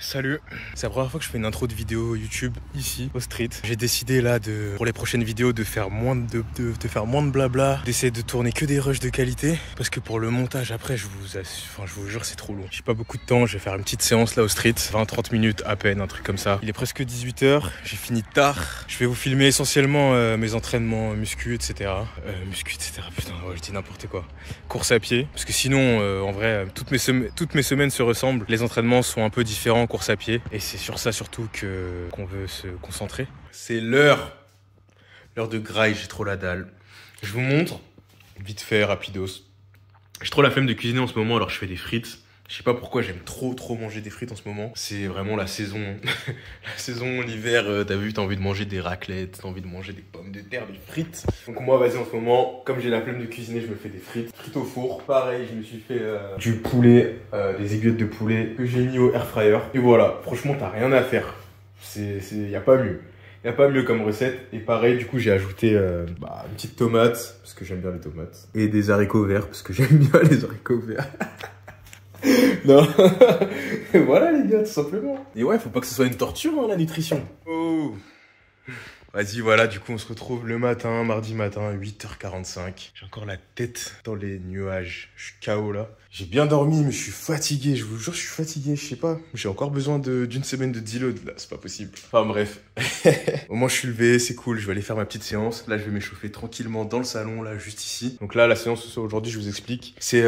Salut, c'est la première fois que je fais une intro de vidéo YouTube ici au street. J'ai décidé là pour les prochaines vidéos de faire moins de blabla, d'essayer de tourner que des rushs de qualité parce que pour le montage après je vous jure c'est trop long. J'ai pas beaucoup de temps, je vais faire une petite séance là au street, 20-30 minutes à peine, un truc comme ça. Il est presque 18 h, j'ai fini tard. Je vais vous filmer essentiellement mes entraînements muscu etc. Putain ouais, je dis n'importe quoi. Course à pied, parce que sinon en vrai toutes mes semaines se ressemblent. Les entraînements sont un peu différents, course à pied, et c'est sur ça surtout qu'on veut se concentrer. C'est l'heure de graille, j'ai trop la dalle. Je vous montre vite fait, rapidos. J'ai trop la flemme de cuisiner en ce moment, alors je fais des frites. Je sais pas pourquoi j'aime trop manger des frites en ce moment. C'est vraiment la saison. La saison, l'hiver, t'as vu, t'as envie de manger des raclettes, t'as envie de manger des pommes de terre, des frites. Donc moi, vas-y, en ce moment, comme j'ai la flemme de cuisiner, je me fais des frites. Frites au four. Pareil, je me suis fait du poulet, des aiguillettes de poulet que j'ai mis au air fryer. Et voilà, franchement, t'as rien à faire. Y a pas mieux. Y a pas mieux comme recette. Et pareil, du coup, j'ai ajouté une petite tomate, parce que j'aime bien les tomates. Et des haricots verts, parce que j'aime bien les haricots verts. Non. Voilà les gars, tout simplement. Et ouais, faut pas que ce soit une torture hein, la nutrition. Oh. Vas-y, voilà, du coup on se retrouve le matin, mardi matin, 8h45. J'ai encore la tête dans les nuages. Je suis KO là. J'ai bien dormi, mais je suis fatigué. Je vous jure, je suis fatigué. Je sais pas. J'ai encore besoin d'une semaine de deload là. C'est pas possible. Enfin bref. Au moins je suis levé, c'est cool. Je vais aller faire ma petite séance. Là, je vais m'échauffer tranquillement dans le salon, là, juste ici. Donc là, la séance ce soir aujourd'hui, je vous explique. C'est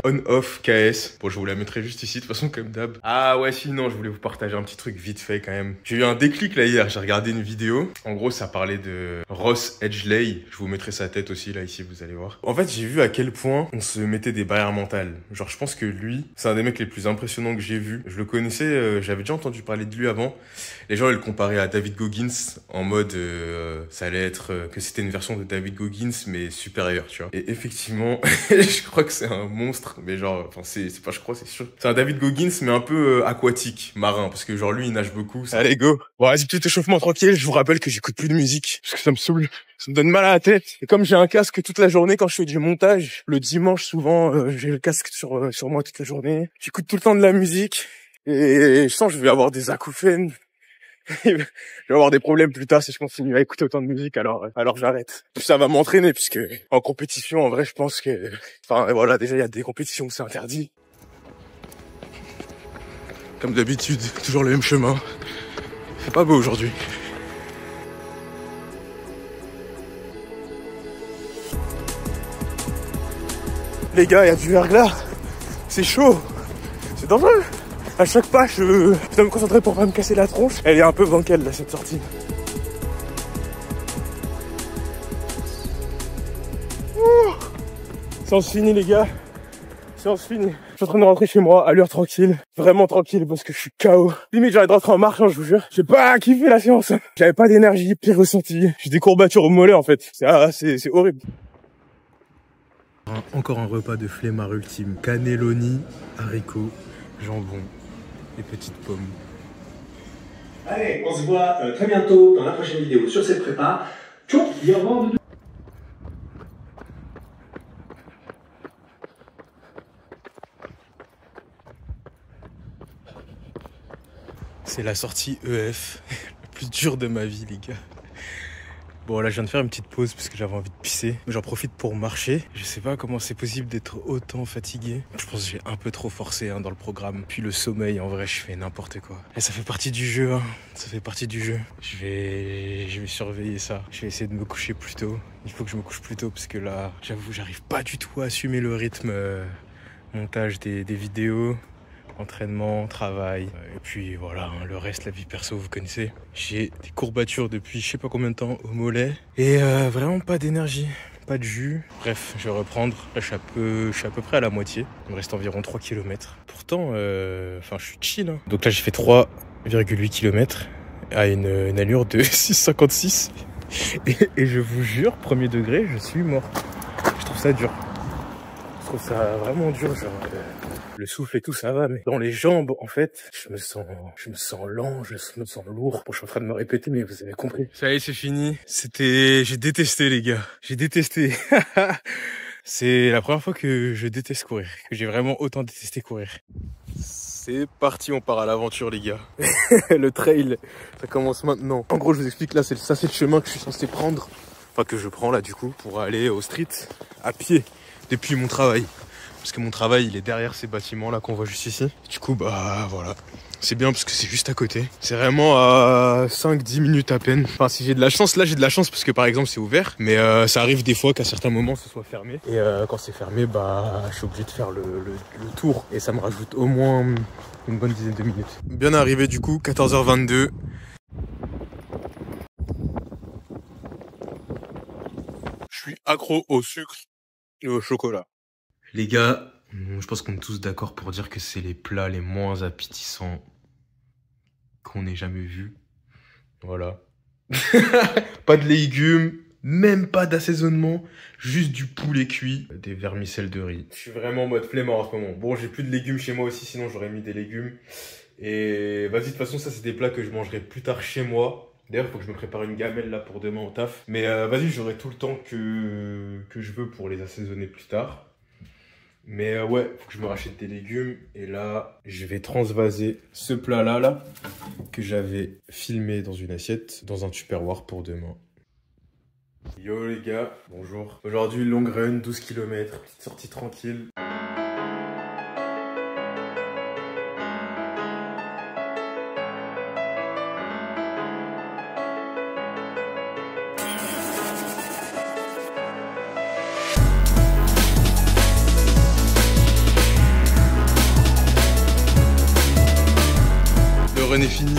on-off KS. Bon, je vous la mettrai juste ici, de toute façon, comme d'hab. Ah ouais, sinon, je voulais vous partager un petit truc vite fait quand même. J'ai eu un déclic là hier. J'ai regardé une vidéo. En gros, ça parlait de Ross Edgley. Je vous mettrai sa tête aussi là, ici, vous allez voir. En fait, j'ai vu à quel point on se mettait des barrières mentales. Genre, je pense que lui, c'est un des mecs les plus impressionnants que j'ai vu. Je le connaissais, j'avais déjà entendu parler de lui avant. Les gens, ils le comparaient à David Goggins en mode, ça allait être que c'était une version de David Goggins, mais supérieure, tu vois. Et effectivement, je crois que c'est un monstre, mais genre, enfin, c'est pas, je crois, c'est sûr. C'est un David Goggins, mais un peu aquatique, marin, parce que genre, lui, il nage beaucoup. Allez, go! Bon, vas-y, petit échauffement tranquille. Je vous rappelle que j'écoute plus de musique, parce que ça me saoule. Ça me donne mal à la tête. Et comme j'ai un casque toute la journée quand je fais du montage, le dimanche, souvent, j'ai le casque sur moi toute la journée. J'écoute tout le temps de la musique. Et je sens que je vais avoir des acouphènes. Je vais avoir des problèmes plus tard si je continue à écouter autant de musique, alors j'arrête. Ça va m'entraîner puisque en compétition, en vrai, je pense que, enfin voilà, déjà il y a des compétitions où c'est interdit. Comme d'habitude, toujours le même chemin. C'est pas beau aujourd'hui. Les gars, il y a du verglas. C'est chaud. C'est dangereux. À chaque pas, je dois me concentrer pour pas me casser la tronche. Elle est un peu bancale là, cette sortie. Ouh, séance finie les gars. Séance finie. Je suis en train de rentrer chez moi, allure tranquille. Vraiment tranquille parce que je suis KO. Limite, j'arrête de rentrer en marchant, je vous jure. J'ai pas kiffé la séance. J'avais pas d'énergie, pire ressenti. J'ai des courbatures au mollet en fait. C'est horrible. Encore un repas de flemmard ultime. Cannelloni, haricots, jambon et petites pommes. Allez, on se voit très bientôt dans la prochaine vidéo sur cette prépa. Tchou, viens voir. C'est la sortie EF, la plus dure de ma vie les gars. Bon là je viens de faire une petite pause parce que j'avais envie de pisser. J'en profite pour marcher. Je sais pas comment c'est possible d'être autant fatigué. Je pense que j'ai un peu trop forcé dans le programme. Puis le sommeil, en vrai je fais n'importe quoi. Et ça fait partie du jeu Ça fait partie du jeu. Je vais surveiller ça. Je vais essayer de me coucher plus tôt. Il faut que je me couche plus tôt parce que là, j'avoue, j'arrive pas du tout à assumer le rythme montage des vidéos. Entraînement, travail, et puis voilà, le reste, la vie perso, vous connaissez. J'ai des courbatures depuis je sais pas combien de temps au mollet, et vraiment pas d'énergie, pas de jus. Bref, je vais reprendre, là je suis à peu près à la moitié, il me reste environ 3 km. Pourtant, je suis chill. Donc là j'ai fait 3,8 km à une allure de 6,56, et je vous jure, premier degré, je suis mort. Je trouve ça dur. Je trouve ça vraiment dur, genre... Le souffle et tout, ça va, mais dans les jambes, en fait, je me sens lent, je me sens lourd. Bon, je suis en train de me répéter, mais vous avez compris. Ça y est, c'est fini. J'ai détesté, les gars. J'ai détesté. C'est la première fois que je déteste courir, que j'ai vraiment autant détesté courir. C'est parti, on part à l'aventure les gars. Le trail, ça commence maintenant. En gros, je vous explique, là, c'est le chemin que je suis censé prendre. Enfin, que je prends là du coup, pour aller au street à pied depuis mon travail. Parce que mon travail, il est derrière ces bâtiments là qu'on voit juste ici. Du coup, bah voilà. C'est bien parce que c'est juste à côté. C'est vraiment à 5-10 minutes à peine. Enfin, si j'ai de la chance, là j'ai de la chance parce que par exemple c'est ouvert. Mais ça arrive des fois qu'à certains moments ce soit fermé. Et quand c'est fermé, bah je suis obligé de faire le tour. Et ça me rajoute au moins une bonne dizaine de minutes. Bien arrivé du coup, 14h22. Je suis accro au sucre et au chocolat. Les gars, je pense qu'on est tous d'accord pour dire que c'est les plats les moins appétissants qu'on ait jamais vus. Voilà. Pas de légumes, même pas d'assaisonnement, juste du poulet cuit, des vermicelles de riz. Je suis vraiment en mode flemmard en ce moment. Bon, j'ai plus de légumes chez moi aussi, sinon j'aurais mis des légumes. Et vas-y, de toute façon, ça c'est des plats que je mangerai plus tard chez moi. D'ailleurs, faut que je me prépare une gamelle là pour demain au taf. Mais vas-y, j'aurai tout le temps que je veux pour les assaisonner plus tard. Mais ouais, faut que je me rachète des légumes. Et là, je vais transvaser ce plat-là, que j'avais filmé dans une assiette, dans un tupperware pour demain. Yo les gars, bonjour. Aujourd'hui, long run, 12 km, petite sortie tranquille. Le run est fini,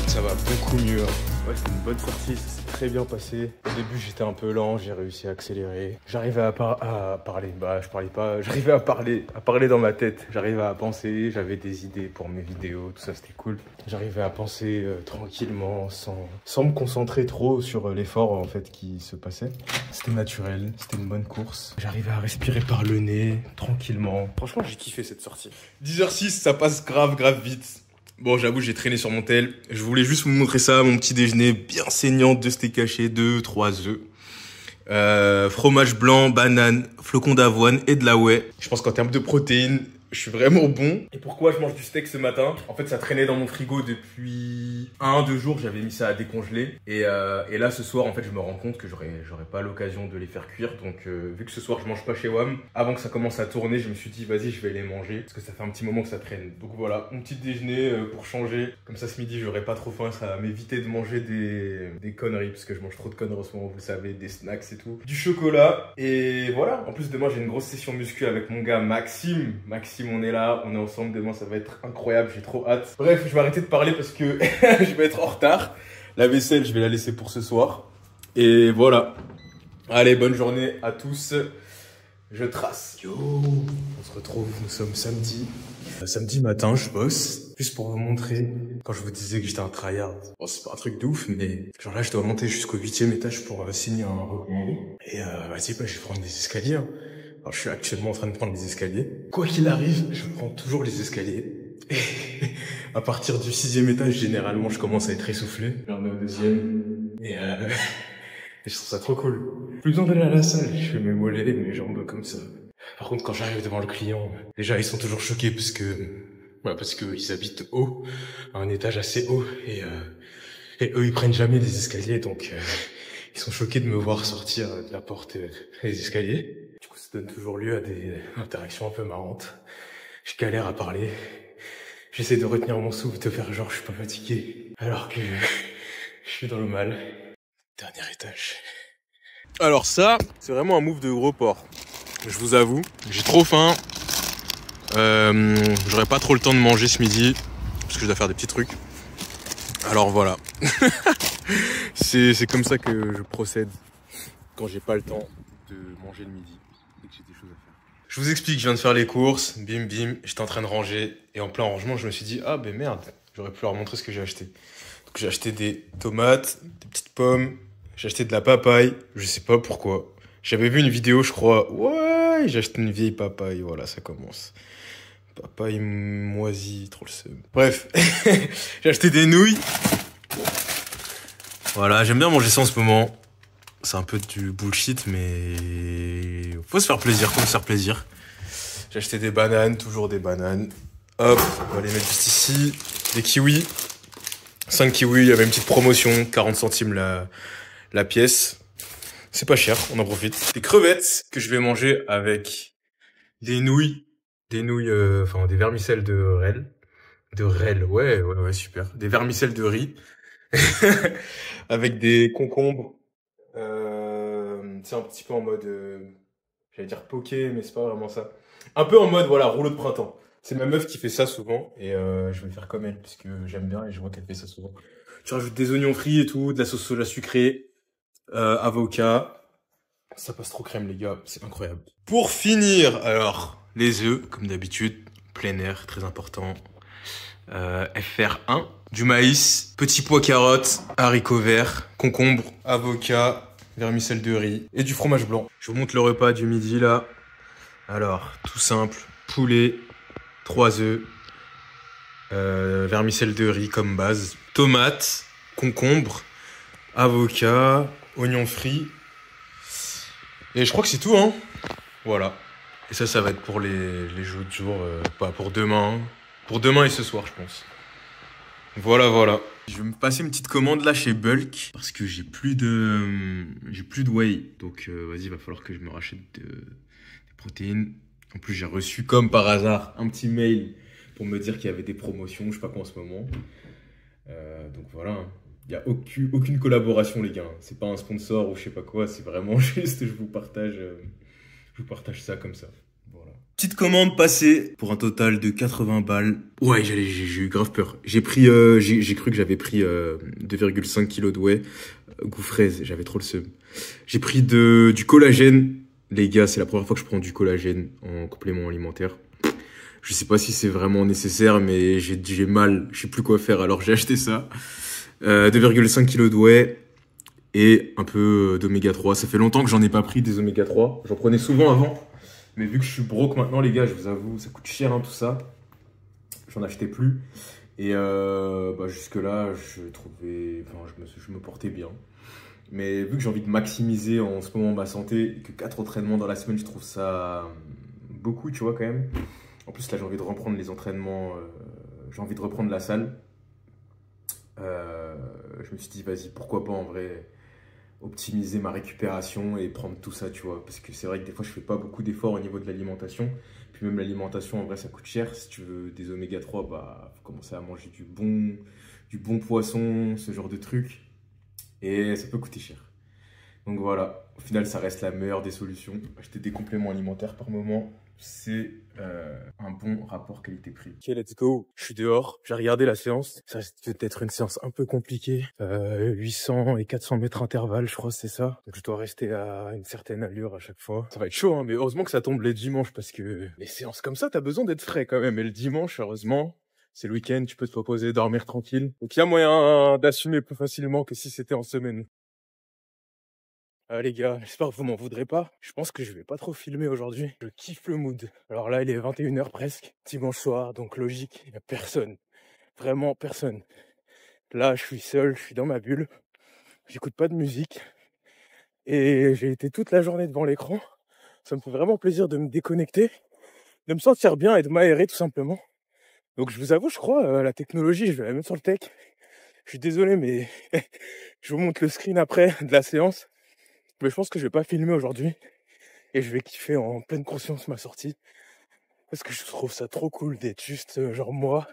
ça va beaucoup mieux. Ouais, c'était une bonne sortie, ça s'est très bien passé. Au début, j'étais un peu lent, j'ai réussi à accélérer. J'arrivais à parler, bah je parlais pas, j'arrivais à parler dans ma tête. J'arrivais à penser, j'avais des idées pour mes vidéos, tout ça, c'était cool. J'arrivais à penser tranquillement, sans me concentrer trop sur l'effort en fait qui se passait. C'était naturel, c'était une bonne course. J'arrivais à respirer par le nez, tranquillement. Franchement, j'ai kiffé cette sortie. 10h06, ça passe grave vite. Bon, j'avoue, j'ai traîné sur mon tel. Je voulais juste vous montrer ça, mon petit déjeuner bien saignant, 2 steaks hachés, 2-3 œufs. Fromage blanc, banane, flocons d'avoine et de la whey. Je pense qu'en termes de protéines, je suis vraiment bon. Et pourquoi je mange du steak ce matin? En fait, ça traînait dans mon frigo depuis 1-2 jours. J'avais mis ça à décongeler. Et là, ce soir, en fait, je me rends compte que j'aurais pas l'occasion de les faire cuire. Donc, vu que ce soir, je mange pas chez WAM, avant que ça commence à tourner, je me suis dit, vas-y, je vais les manger. Parce que ça fait un petit moment que ça traîne. Donc voilà, mon petit déjeuner pour changer. Comme ça, ce midi, j'aurai pas trop faim. Ça va m'éviter de manger des conneries. Parce que je mange trop de conneries en ce moment, vous le savez, des snacks et tout. Du chocolat. Et voilà. En plus, demain, j'ai une grosse session muscu avec mon gars Maxime. On est là, on est ensemble, demain ça va être incroyable, j'ai trop hâte. Bref, je vais arrêter de parler parce que je vais être en retard. La vaisselle, je vais la laisser pour ce soir. Et voilà. Allez, bonne journée à tous. Je trace. Yo, on se retrouve, nous sommes samedi. Samedi matin, je bosse. Juste pour vous montrer, quand je vous disais que j'étais un tryhard. Bon, c'est pas un truc de ouf, mais genre là, je dois monter jusqu'au 8e étage pour signer un recommandé. Et vas-y, bah, je vais prendre des escaliers. Hein. Alors, je suis actuellement en train de prendre les escaliers. Quoi qu'il arrive, je prends toujours les escaliers. Et à partir du 6e étage, généralement, je commence à être essoufflé. J'en ai au 2e. Et je trouve ça trop cool. Plus besoin d'aller à la salle. Je fais mes mollets, mes jambes comme ça. Par contre, quand j'arrive devant le client, déjà, ils sont toujours choqués parce que ils habitent haut, à un étage assez haut. Et eux, ils prennent jamais les escaliers, donc ils sont choqués de me voir sortir de la porte des escaliers. Du coup, ça donne toujours lieu à des interactions un peu marrantes. Je galère à parler. J'essaie de retenir mon souffle, de faire genre je suis pas fatigué. Alors que je suis dans le mal. Dernier étage. Alors ça, c'est vraiment un move de gros porc. Je vous avoue, j'ai trop faim. J'aurai pas trop le temps de manger ce midi. Parce que je dois faire des petits trucs. Alors voilà. C'est comme ça que je procède quand j'ai pas le temps de manger le midi et que j'ai des choses à faire. Je vous explique, je viens de faire les courses, bim bim, j'étais en train de ranger et en plein rangement, je me suis dit ah ben merde, j'aurais pu leur montrer ce que j'ai acheté. Donc j'ai acheté des tomates, des petites pommes, j'ai acheté de la papaye, je sais pas pourquoi. J'avais vu une vidéo, je crois, ouais, j'ai acheté une vieille papaye, voilà, ça commence. Papaye moisie, trop le seum. Bref, j'ai acheté des nouilles. Voilà, j'aime bien manger ça en ce moment. C'est un peu du bullshit, mais faut se faire plaisir, J'ai acheté des bananes, toujours des bananes. Hop, on va les mettre juste ici. Des kiwis. 5 kiwis, il y avait une petite promotion, 40 centimes la pièce. C'est pas cher, on en profite. Des crevettes que je vais manger avec des nouilles. Enfin des vermicelles de rel. De rel, ouais, super. Des vermicelles de riz. Avec des concombres. C'est un petit peu en mode, j'allais dire poké, mais c'est pas vraiment ça. Un peu en mode, voilà, rouleau de printemps. C'est ma meuf qui fait ça souvent, et je vais faire comme elle, parce que j'aime bien et je vois qu'elle fait ça souvent. Tu rajoutes des oignons frits et tout, de la sauce soja sucrée, avocat. Ça passe trop crème, les gars, c'est incroyable. Pour finir, alors, les œufs, comme d'habitude, plein air, très important. FR1, du maïs, petits pois carottes, haricots verts, concombre, avocat, vermicelle de riz et du fromage blanc. Je vous montre le repas du midi là. Alors, tout simple, poulet, 3 œufs, vermicelle de riz comme base, tomates, concombre, avocat, oignons frits. Et je crois que c'est tout, hein. Voilà. Et ça va être pour les jeux de jour, pas pour demain. Pour demain et ce soir, je pense. Voilà. Je vais me passer une petite commande là chez Bulk parce que j'ai plus de whey. Donc vas-y, va falloir que je me rachète des protéines. En plus, j'ai reçu comme par hasard un petit mail pour me dire qu'il y avait des promotions, je sais pas quoi en ce moment. Donc voilà. Il n'y a aucune collaboration, les gars. C'est pas un sponsor ou je sais pas quoi. C'est vraiment juste, je vous partage ça comme ça. Voilà. Petite commande passée pour un total de 80 balles. Ouais, j'ai eu grave peur. J'ai cru que j'avais pris 2,5 kg de whey. Goût fraise, j'avais trop le seum. J'ai pris du collagène. Les gars, c'est la première fois que je prends du collagène en complément alimentaire. Je sais pas si c'est vraiment nécessaire, mais j'ai mal. Je sais plus quoi faire, alors j'ai acheté ça. 2,5 kg de whey et un peu d'oméga 3. Ça fait longtemps que j'en ai pas pris des oméga 3. J'en prenais souvent avant. Mais vu que je suis broke maintenant, les gars, je vous avoue, ça coûte cher, hein, tout ça. J'en achetais plus. Et jusque-là, je me portais bien. Mais vu que j'ai envie de maximiser en ce moment ma santé, et que 4 entraînements dans la semaine, je trouve ça beaucoup, tu vois, quand même. En plus, là, j'ai envie de reprendre les entraînements. J'ai envie de reprendre la salle. Je me suis dit, vas-y, pourquoi pas en vrai optimiser ma récupération et prendre tout ça, tu vois. Parce que c'est vrai que des fois, je fais pas beaucoup d'efforts au niveau de l'alimentation. Puis même l'alimentation, en vrai, ça coûte cher. Si tu veux des oméga 3, bah, faut commencer à manger du bon poisson, ce genre de trucs. Et ça peut coûter cher. Donc voilà, au final, ça reste la meilleure des solutions. Acheter des compléments alimentaires par moment, c'est un bon rapport qualité-prix. Ok, let's go. Je suis dehors, j'ai regardé la séance. Ça risque peut-être une séance un peu compliquée. 800 et 400 mètres intervalle, je crois, c'est ça. Donc je dois rester à une certaine allure à chaque fois. Ça va être chaud, hein, mais heureusement que ça tombe les dimanches parce que les séances comme ça, t'as besoin d'être frais quand même. Et le dimanche, heureusement, c'est le week-end, tu peux te proposer de dormir tranquille. Donc il y a moyen d'assumer plus facilement que si c'était en semaine. Les gars, j'espère que vous m'en voudrez pas. Je pense que je vais pas trop filmer aujourd'hui. Je kiffe le mood. Alors là, il est 21 h presque, dimanche soir, donc logique, il y a personne. Vraiment personne. Là, je suis seul, je suis dans ma bulle. J'écoute pas de musique. Et j'ai été toute la journée devant l'écran. Ça me fait vraiment plaisir de me déconnecter, de me sentir bien et de m'aérer tout simplement. Donc je vous avoue, je crois, la technologie, je vais la mettre sur le tech. Je suis désolé, mais je vous montre le screen après de la séance. Mais je pense que je vais pas filmer aujourd'hui. Et je vais kiffer en pleine conscience ma sortie. Parce que je trouve ça trop cool d'être juste genre moi.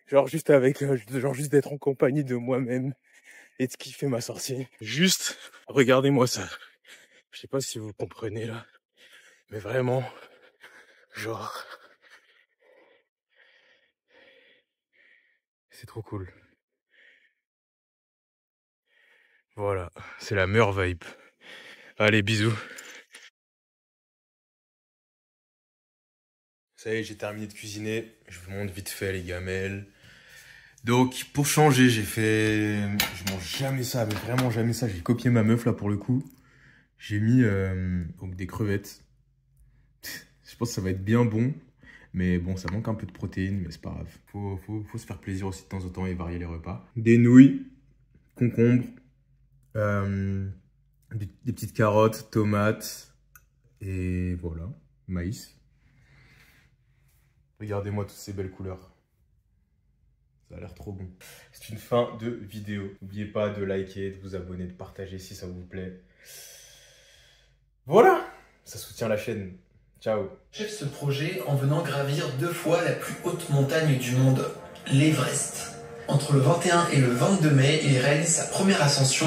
Genre juste juste d'être en compagnie de moi-même. Et de kiffer ma sortie. Juste, regardez-moi ça. Je sais pas si vous comprenez là. Mais vraiment, genre, c'est trop cool. Voilà, c'est la meilleure vibe. Allez, bisous. Ça y est, j'ai terminé de cuisiner. Je vous montre vite fait les gamelles. Donc, pour changer, je mange jamais ça, mais vraiment jamais ça. J'ai copié ma meuf là pour le coup. J'ai mis donc des crevettes. Je pense que ça va être bien bon. Mais bon, ça manque un peu de protéines, mais c'est pas grave. Faut se faire plaisir aussi de temps en temps et varier les repas. Des nouilles, concombres, des petites carottes, tomates et voilà, maïs. Regardez-moi toutes ces belles couleurs. Ça a l'air trop bon. C'est une fin de vidéo. N'oubliez pas de liker, de vous abonner, de partager si ça vous plaît. Voilà, ça soutient la chaîne. Ciao. J'achève ce projet en venant gravir 2 fois la plus haute montagne du monde, l'Everest. Entre le 21 et le 22 mai, il réalise sa première ascension